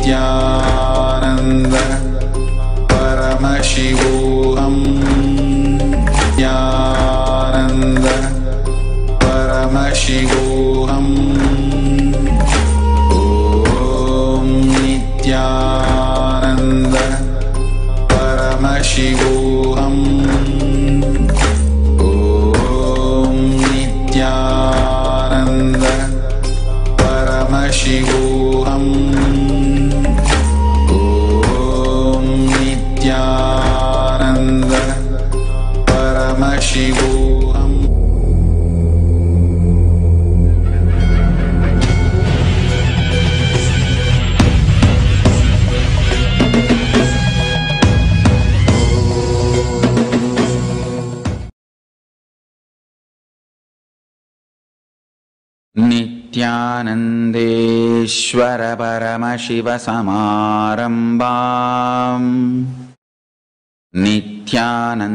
नित्यानंद परमशिवोऽहम् नित्यानंद परमशिवोऽहम् ॐ नित्यानंद परमशिवोऽहम् ॐ नित्यानंद परमशिवोऽहम् ॐ नित्यानंद परमशिवोऽहम्। नित्यानन्देश्वर परमशिव समारम्भाम् नित्यानन्देश्वरि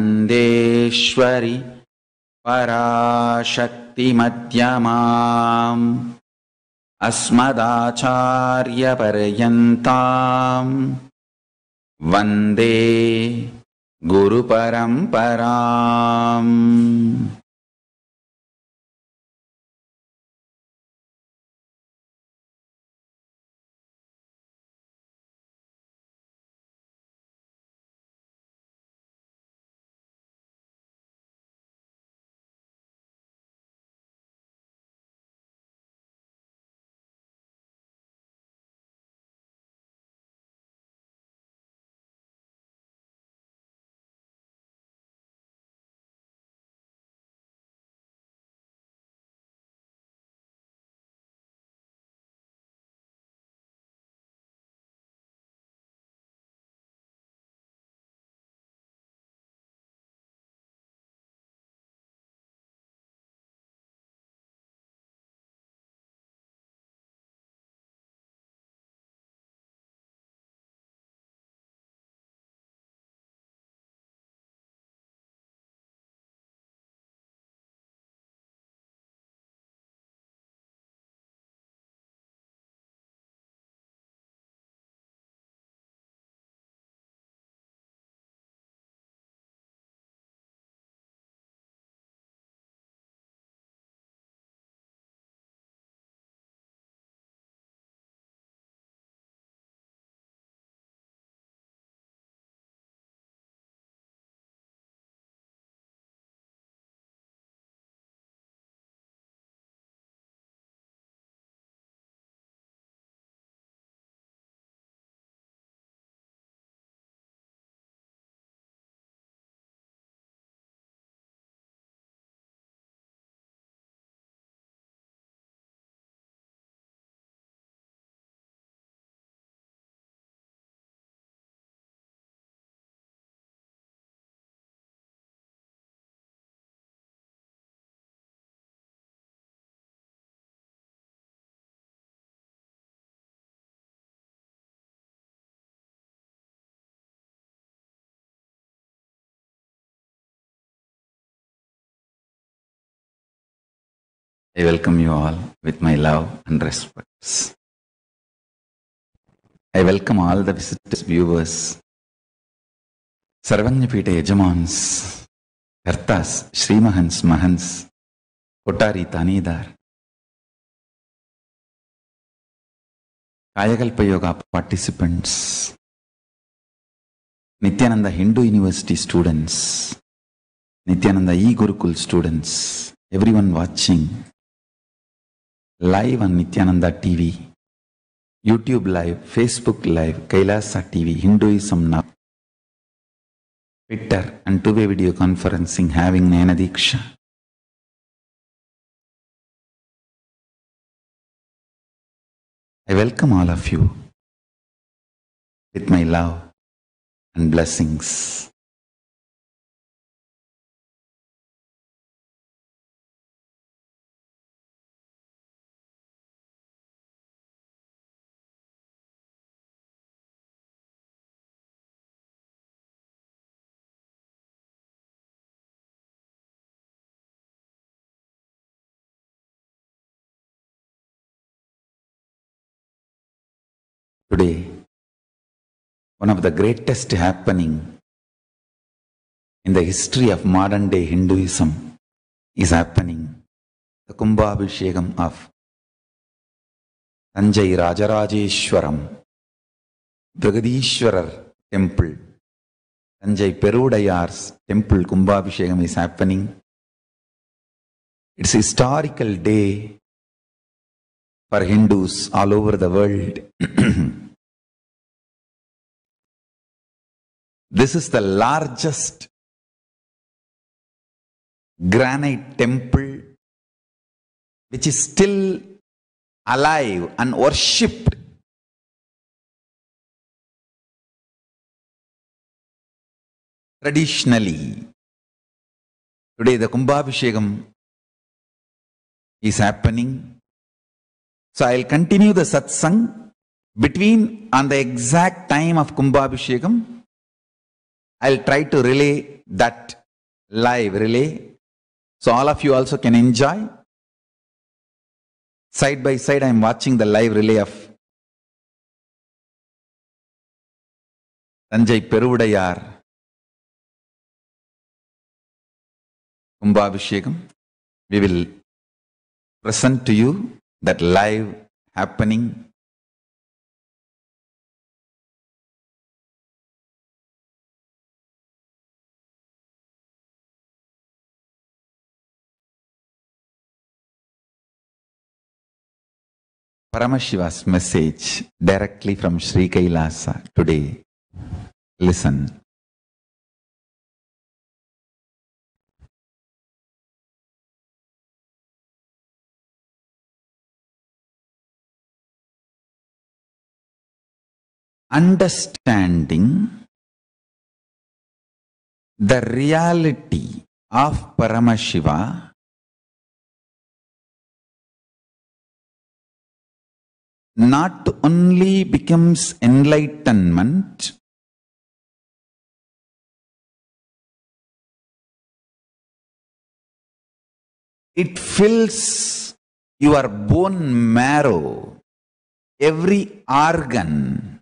पराशक्ति मध्यमाम् अस्मदाचार्य पर्यन्ताम् वन्दे गुरुपरम्पराम्। I welcome you all with my love and respects. I welcome all the visitors, viewers, Sarvanyapita Yajamans, Kartas, Srimahans, Mahans, Kotari Tanidar, Kayakalpa Yoga participants, Nityananda Hindu University students, Nityananda E-Gurukul students, everyone watching live on Nityananda TV, YouTube Live, Facebook Live, Kailasa TV, Hinduism Now, Twitter and two-way video conferencing having Nayana Diksha. I welcome all of you with my love and blessings. Today, one of the greatest happening in the history of modern day Hinduism is happening. The Kumbhabhishekam of Tanjai Rajarajeshwaram Brigadishwarar temple, Tanjai Perudayar's temple Kumbhabhishekam is happening. It's a historical day for Hindus all over the world. This is the largest granite temple which is still alive and worshipped. Traditionally, today the Kumbhabhishekam is happening. So I'll continue the satsang between on the exact time of Kumbhabhishekam. I'll try to relay that live relay, so all of you also can enjoy. Side by side, I'm watching the live relay of Tanjai Perudayar Kumbhabhishekam. We will present to you that live happening. Paramashiva's message directly from Sri Kailasa today. Listen. Understanding the reality of Paramashiva not only becomes enlightenment, it fills your bone marrow, every organ,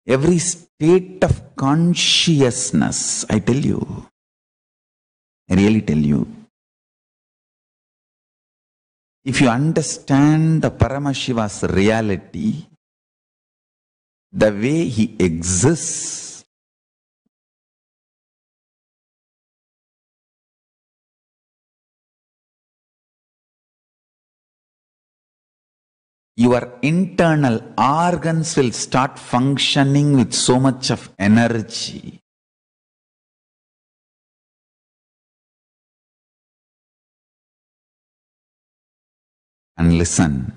every state of consciousness. I tell you, I really tell you, if you understand the Paramashiva's reality, the way he exists, your internal organs will start functioning with so much of energy. And listen.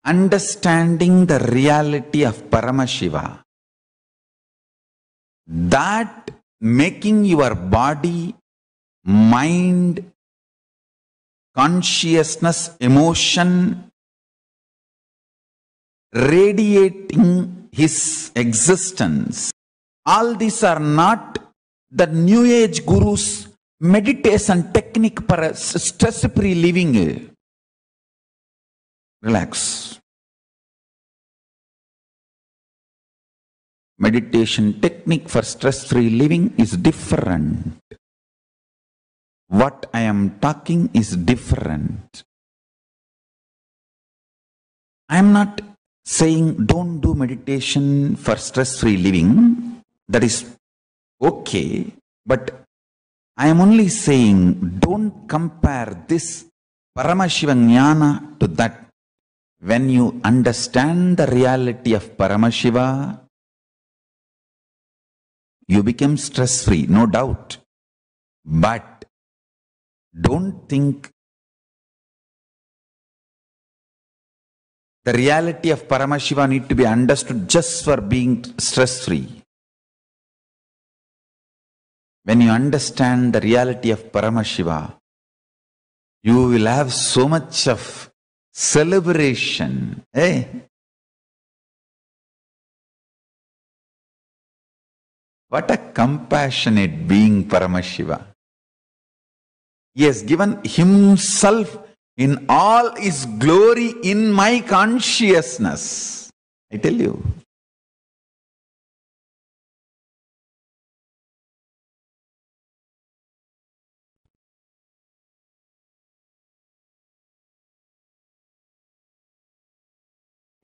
Understanding the reality of Paramashiva, that making your body, mind, consciousness, emotion, radiating his existence. All these are not the New Age Guru's meditation technique for stress-free living. Relax. Meditation technique for stress-free living is different. What I am talking is different. I am not saying don't do meditation for stress-free living. That is okay. But I am only saying don't compare this Paramashiva Jnana to that. When you understand the reality of Paramashiva, you become stress-free, no doubt. But don't think the reality of Paramashiva need to be understood just for being stress-free. When you understand the reality of Paramashiva, you will have so much of celebration. Hey? What a compassionate being Paramashiva. He has given himself in all his glory in my consciousness. I tell you.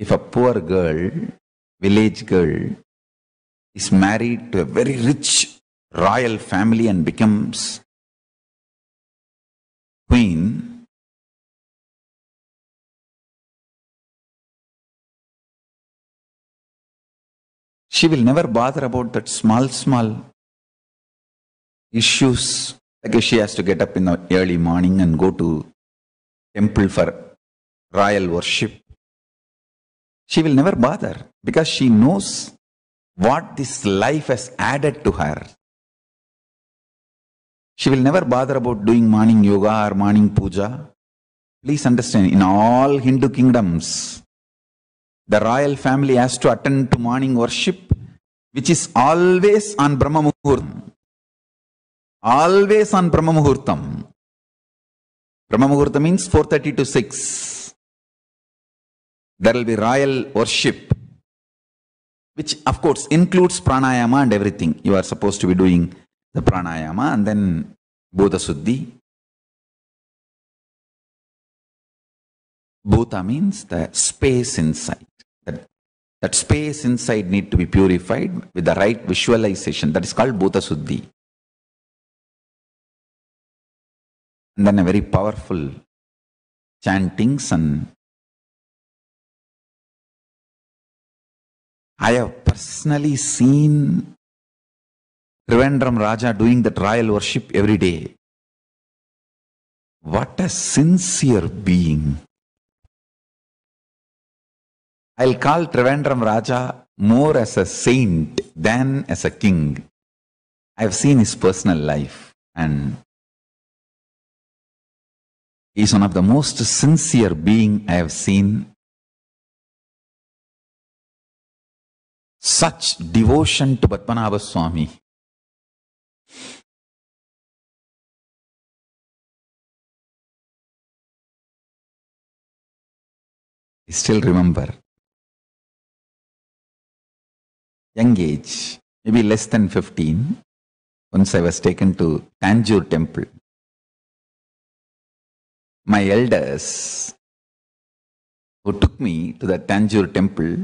If a poor girl, village girl, is married to a very rich royal family and becomes queen, she will never bother about that small issues. Like if she has to get up in the early morning and go to temple for royal worship, she will never bother because she knows what this life has added to her. She will never bother about doing morning yoga or morning puja. Please understand, in all Hindu kingdoms, the royal family has to attend to morning worship, which is always on Brahma Muhurtam. Always on Brahma Muhurtam. Brahma Muhurtam means 4:30 to 6. There will be royal worship, which of course includes pranayama and everything. You are supposed to be doing the pranayama and then Bodha Suddhi. Bhuta means the space inside. That space inside need to be purified with the right visualization. That is called Bhuta Suddhi. And then a very powerful chantings, and I have personally seen Trivandrum Raja doing that royal worship every day. What a sincere being. I'll call Trivandrum Raja more as a saint than as a king. I've seen his personal life and he's one of the most sincere being I have seen. Such devotion to Padmanabha Swami. I still remember, young age, maybe less than 15, once I was taken to Tanjore temple. My elders who took me to the Tanjore temple,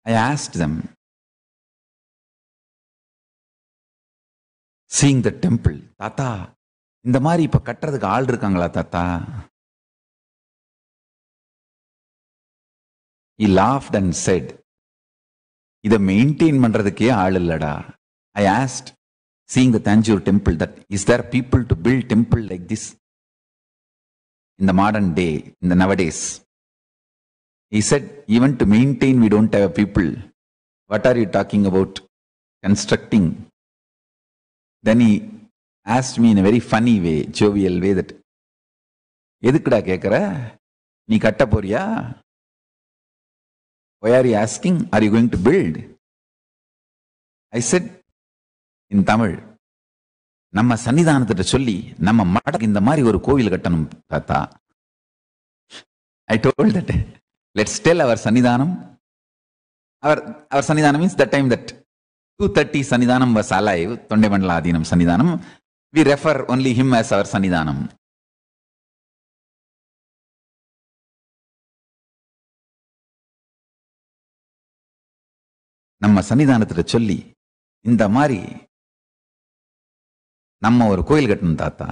I asked them, seeing the temple, Tata, இந்த மாதிரி இப்ப கட்டுறதுக்கு ஆள் இருக்காங்களா தாத்தா? He laughed and said, இதை maintain பண்றதுக்கே ஆள் இல்லடா. I asked, seeing the Tanjore temple, that is there people to build temple like this in the modern day, in the nowadays? He said, even to maintain we don't have people. What are you talking about constructing? Then he asked me in a very funny way, jovial way, that எதுக்குடா கேட்குற? நீ கட்ட போறியா? Why are you asking? Are you going to build? I said in Tamil, நம்ம சன்னிதானத்திட்ட சொல்லி நம்ம மடக்கு இந்த மாதிரி ஒரு கோவில் கட்டணும் தாத்தா. I told that, let's tell our Sannidhanam. Our Sannidhanam means that time that 230 Sannidhanam was alive, Tondemandala Adinam Sannidhanam. We refer only him as our Sannidhanam. நம்ம சன்னிதானத்திட்ட சொல்லி இந்த மாதிரி நம்ம ஒரு கோயில் கட்டணும் தாத்தா.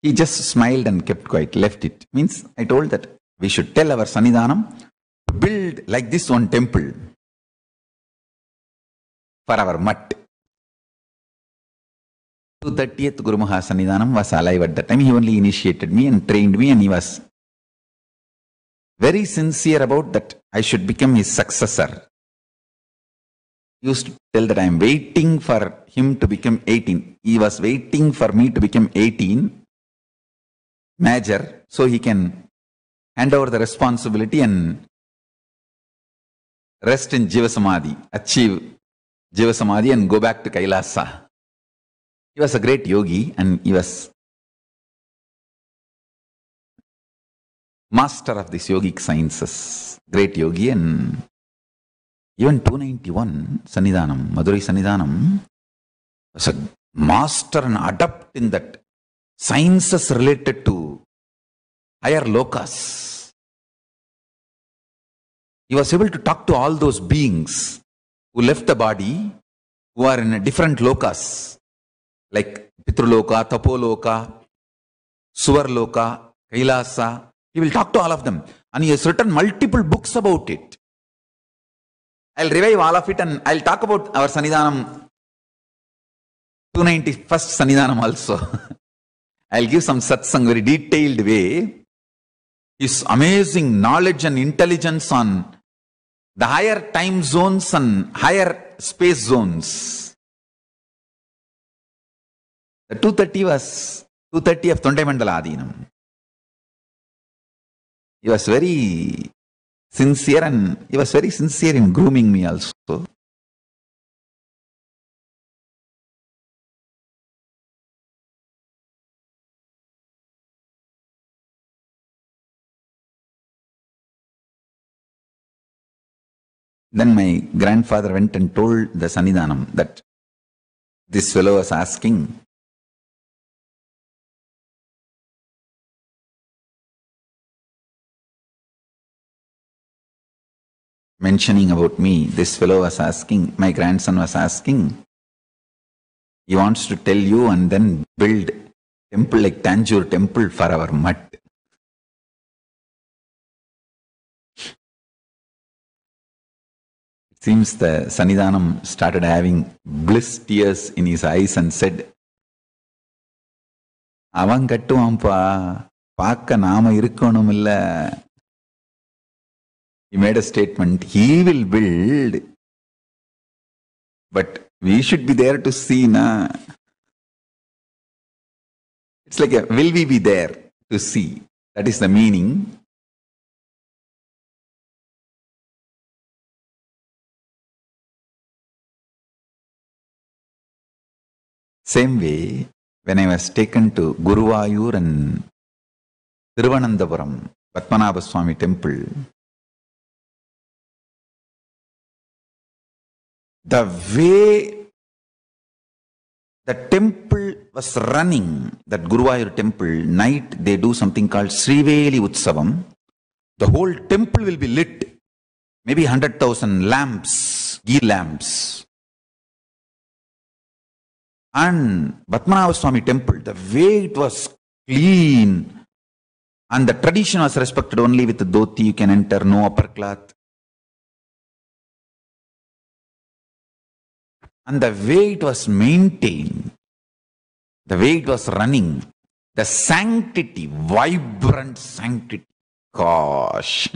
He just smiled and kept quiet, left it. Means I told that we should tell our Sannidhanam to build like this one temple for our mutt. 230th Guru Maha Sannidhanam was alive at that time. He only initiated me and trained me, and he was very sincere about that I should become his successor. He used to tell that I am waiting for him to become 18. He was waiting for me to become 18, major, so he can hand over the responsibility and rest in Jiva Samadhi, achieve Jiva Samadhi and go back to Kailasa. He was a great yogi and he was master of these yogic sciences. Great yogi, and even 291 Sannidhanam, Madurai Sannidhanam, was a master and adept in that sciences related to higher lokas. He was able to talk to all those beings who left the body, who are in a different lokas, like Pitruloka, Tapoloka, Suvarloka, Kailasa. He will talk to all of them. And he has written multiple books about it. I'll revive all of it and I'll talk about our Sannidhanam, 291st Sannidhanam also. I'll give some satsang, very detailed way. His amazing knowledge and intelligence on the higher time zones and higher space zones. The 230 was 230 of Thondai Adinam. He was very sincere, and he was very sincere in grooming me also. Then my grandfather went and told the Sannidhanam that this fellow was asking. Mentioning about me, this fellow was asking, my grandson was asking, he wants to tell you and then build temple like Tanjore temple for our mutt. It seems the Sannidhanam started having bliss tears in his eyes and said, Avan kattuvaanpa, paakka naama irukkonumilla. He made a statement, he will build, but we should be there to see, na. It's like, will we be there to see? That is the meaning. Same way, when I was taken to Guruvayur and Thiruvananthapuram, Padmanabha Swami temple, the way the temple was running, that Guruvayur temple, night they do something called Sriveli Utsavam. The whole temple will be lit. Maybe 100,000 lamps, ghee lamps. And Padmanabha Swami temple, the way it was clean, and the tradition was respected, only with the dhoti you can enter, no upper cloth. And the way it was maintained, the way it was running, the sanctity, vibrant sanctity, gosh.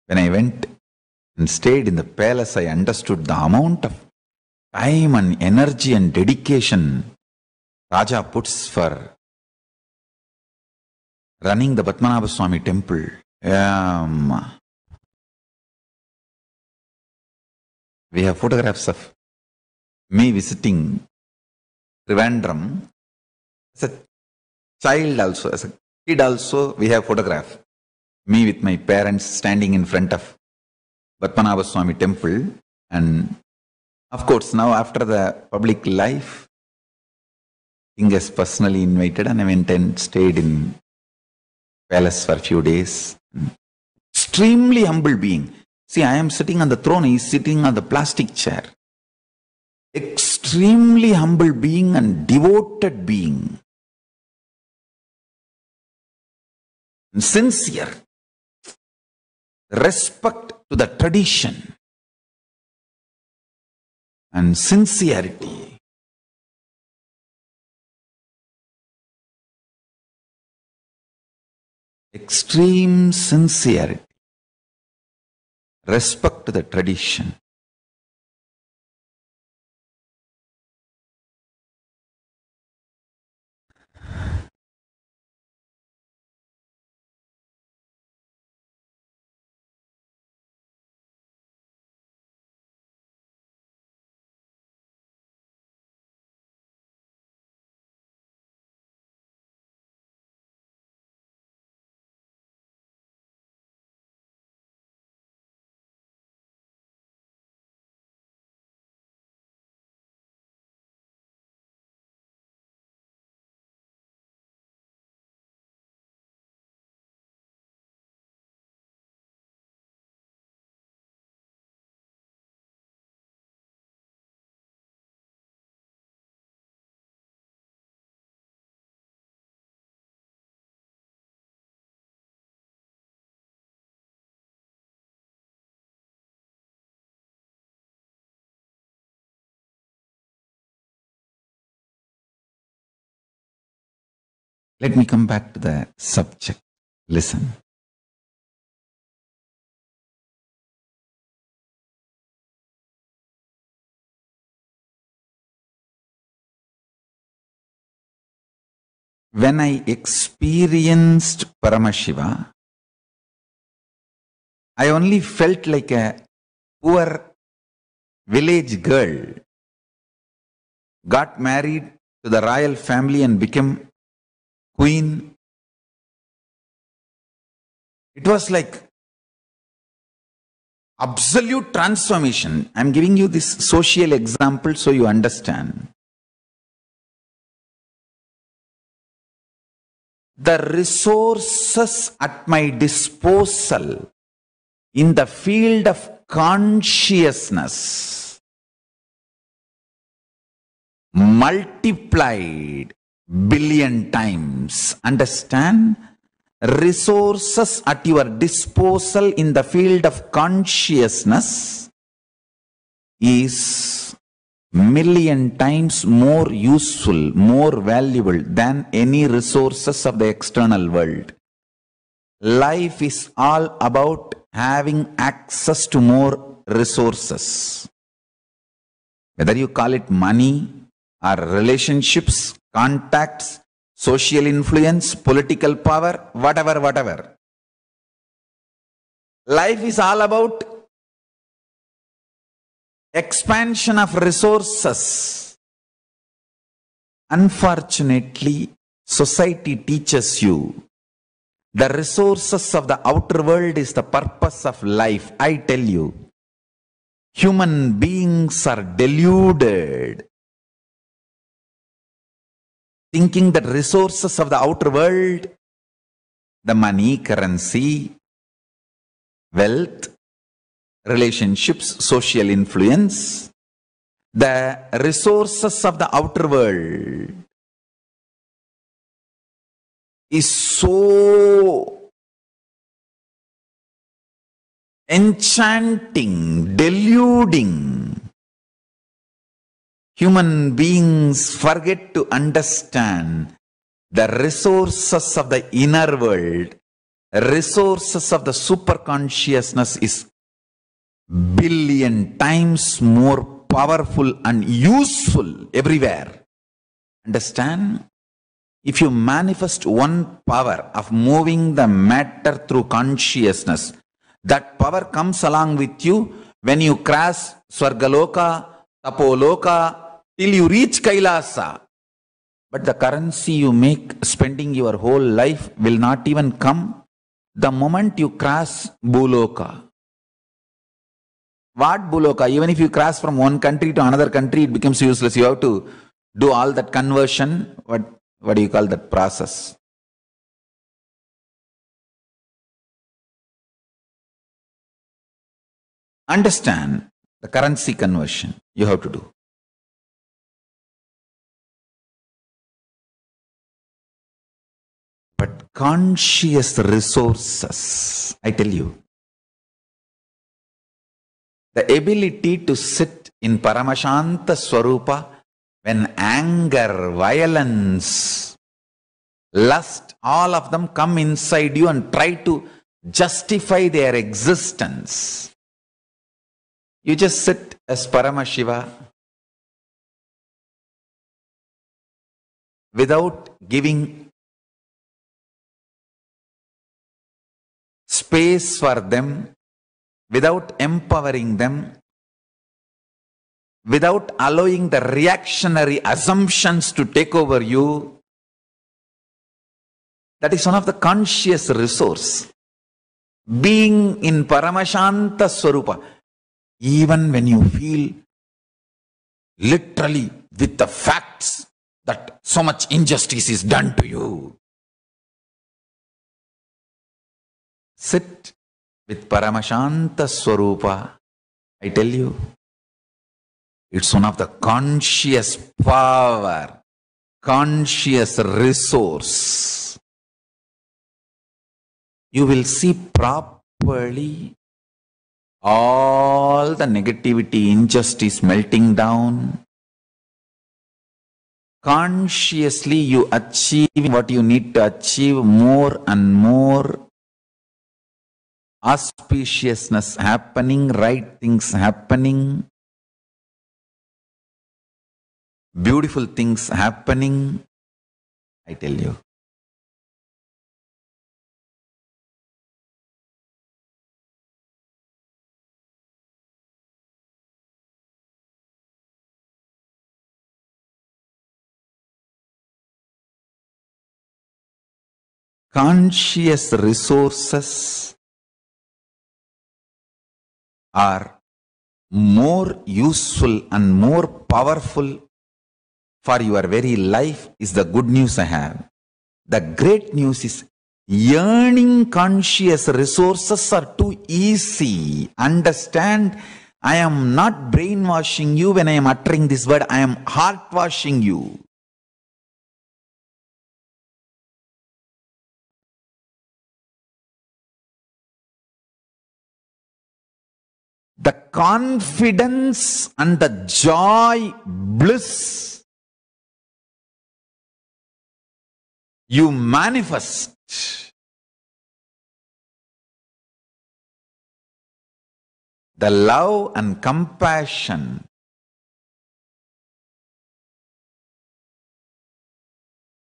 When I went and stayed in the palace, I understood the amount of time and energy and dedication Raja puts for running the Padmanabha Swami temple. We have photographs of me visiting Trivandrum. As a child also, as a kid also, we have photograph. Me with my parents standing in front of Padmanabha Swami temple. And of course, now after the public life, King has personally invited, and I went and stayed in palace for a few days. Extremely humble being. See, I am sitting on the throne, he is sitting on the plastic chair. Extremely humble being and devoted being. And sincere. Respect to the tradition. And sincerity. Extreme sincerity. Respect to the tradition. Let me come back to the subject. Listen. When I experienced Paramashiva, I only felt like a poor village girl, got married to the royal family and became queen. It was like absolute transformation. I'm giving you this social example so you understand. The resources at my disposal in the field of consciousness multiplied billion times. Understand? Resources at your disposal in the field of consciousness is million times more useful, more valuable than any resources of the external world. Life is all about having access to more resources. Whether you call it money or relationships, contacts, social influence, political power, whatever. Life is all about expansion of resources. Unfortunately, society teaches you the resources of the outer world is the purpose of life. I tell you, human beings are deluded, thinking that resources of the outer world, the money, currency, wealth, relationships, social influence, the resources of the outer world is so enchanting, deluding. Human beings forget to understand the resources of the inner world, resources of the superconsciousness is billion times more powerful and useful everywhere. Understand? If you manifest one power of moving the matter through consciousness, that power comes along with you when you cross Swargaloka, Tapoloka, till you reach Kailasa. But the currency you make spending your whole life will not even come the moment you cross Buloka. What Buloka? Even if you cross from one country to another country, it becomes useless. You have to do all that conversion. What do you call that process? Understand the currency conversion you have to do. But conscious resources, I tell you, the ability to sit in Paramashanta Swarupa when anger, violence, lust, all of them come inside you and try to justify their existence. You just sit as Paramashiva without giving space for them, without empowering them, without allowing the reactionary assumptions to take over you. That is one of the conscious resource. Being in Paramashanta Swarupa, even when you feel literally with the facts that so much injustice is done to you, sit with Paramashanta Swarupa. I tell you, it's one of the conscious power, conscious resource. You will see properly all the negativity, injustice melting down. consciously you achieve what you need to achieve, more and more auspiciousness happening, right things happening, beautiful things happening, I tell you. Conscious resources are more useful and more powerful for your very life is the good news I have. The great news is yearning conscious resources are too easy. Understand, I am not brainwashing you when I am uttering this word. I am heart washing you. The confidence and the joy, bliss you manifest the love and compassion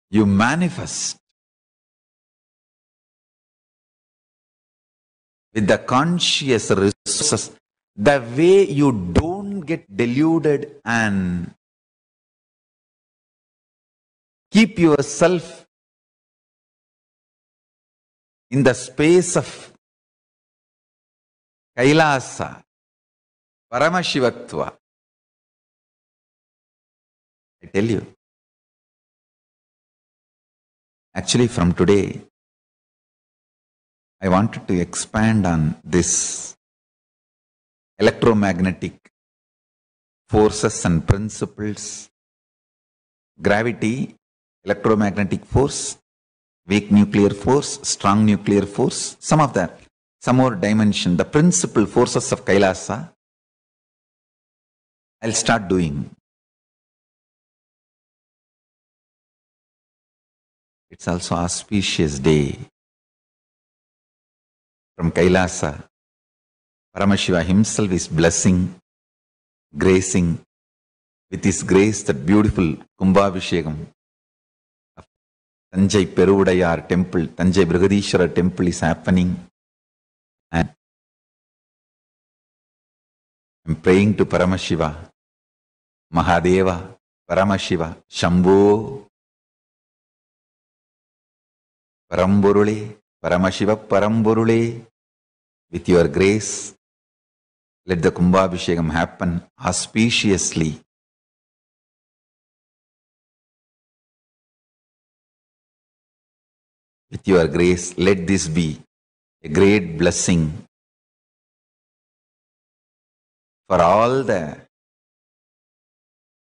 you manifest with the conscious resources, the way you don't get deluded and keep yourself in the space of Kailasa, Paramashivatva. I tell you, actually from today, I wanted to expand on this electromagnetic forces and principles, gravity, electromagnetic force, weak nuclear force, strong nuclear force, some of that, some more dimension, the principal forces of Kailasa, I'll start doing. It's also an auspicious day. From Kailasa, Paramashiva himself is blessing, gracing with his grace that beautiful Kumbhabhishekam of Tanjai Peruvudayar temple, Tanjai Brigadishwara temple is happening. And I'm praying to Paramashiva, Mahadeva, Paramashiva, Shambho, Paramburule, Paramashiva Paramburule, with your grace, let the Kumbhabhishekam happen auspiciously. With your grace, let this be a great blessing for all the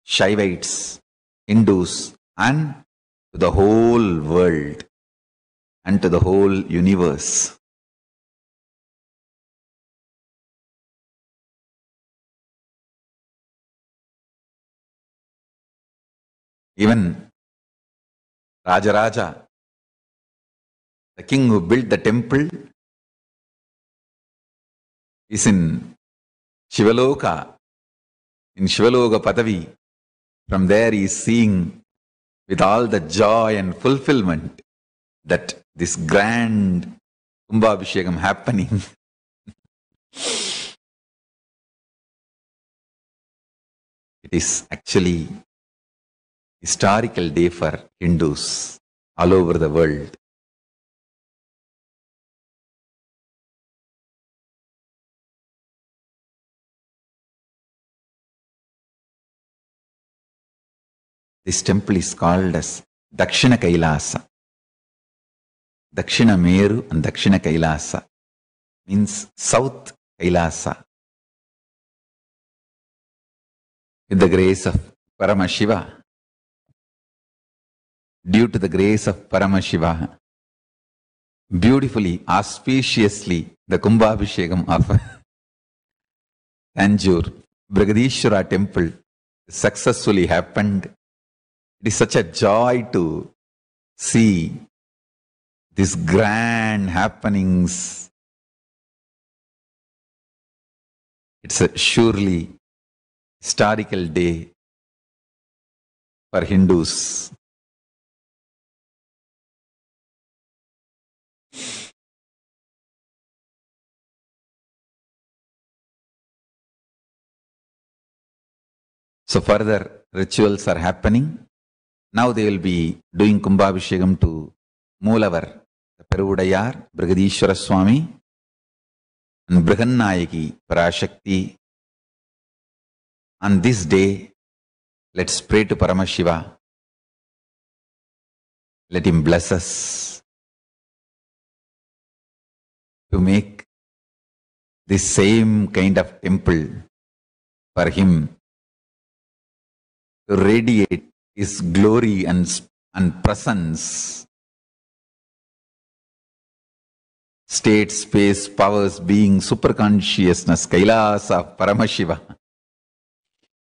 Shaivites, Hindus, and to the whole world and to the whole universe. Even Rajaraja, the king who built the temple, is in Shivaloka, in Shivaloka Padavi. From there he is seeing with all the joy and fulfillment that this grand Kumbhabhishekam happening. It is actually historical day for Hindus all over the world. This temple is called as Dakshina Kailasa. Dakshina Meru and Dakshina Kailasa means South Kailasa. With the grace of Paramashiva, due to the grace of Paramashiva, beautifully, auspiciously, the Kumbhabhishekam of Tanjore Brigadishwara temple successfully happened. It is such a joy to see these grand happenings. It's a surely historical day for Hindus. So further rituals are happening. Now they will be doing Kumbhabhishekam to Moolavar, the Peruvudayar, Brigadishwara Swami, and Brihannayaki, Parashakti. On this day, let's pray to Paramashiva. Let him bless us to make this same kind of temple for him, to radiate his glory and presence. State, space, powers, being, superconsciousness, Kailasa, Paramashiva,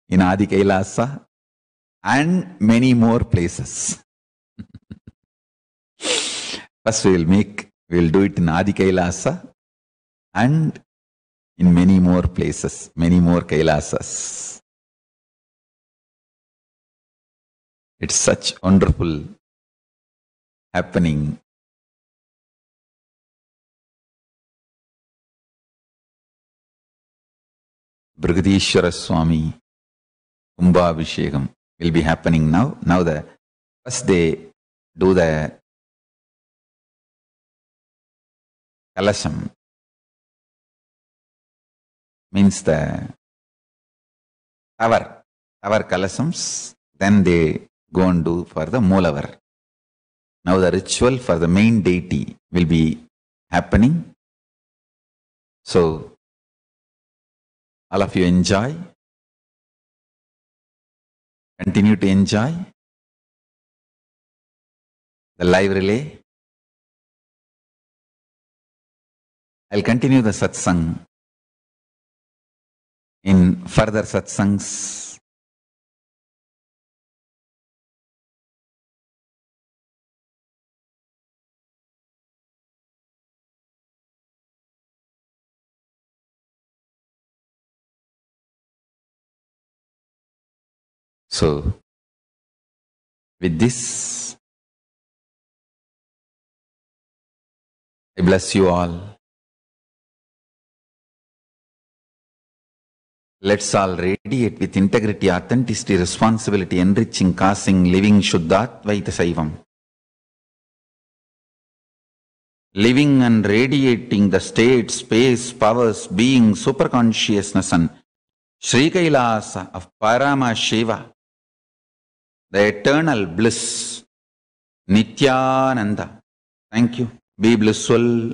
in Adi Kailasa, and many more places. First we'll do it in Adi Kailasa and in many more places, many more Kailasas. It's such wonderful happening. Brigadishwara Swami Kumbhabhishekam will be happening now. Now first they do the Kalasham, means the tower Kalashams, then they go and do for the Moolavar. Now the ritual for the main deity will be happening. So all of you enjoy. Continue to enjoy the live relay. I'll continue the satsang in further satsangs. So, with this, I bless you all. Let's all radiate with integrity, authenticity, responsibility, enriching, causing, living Shuddhatvaita Saivam. Living and radiating the state, space, powers, being, superconsciousness and Sri Kailasa of Paramashiva, the eternal bliss, Nityananda. Thank you. Be blissful.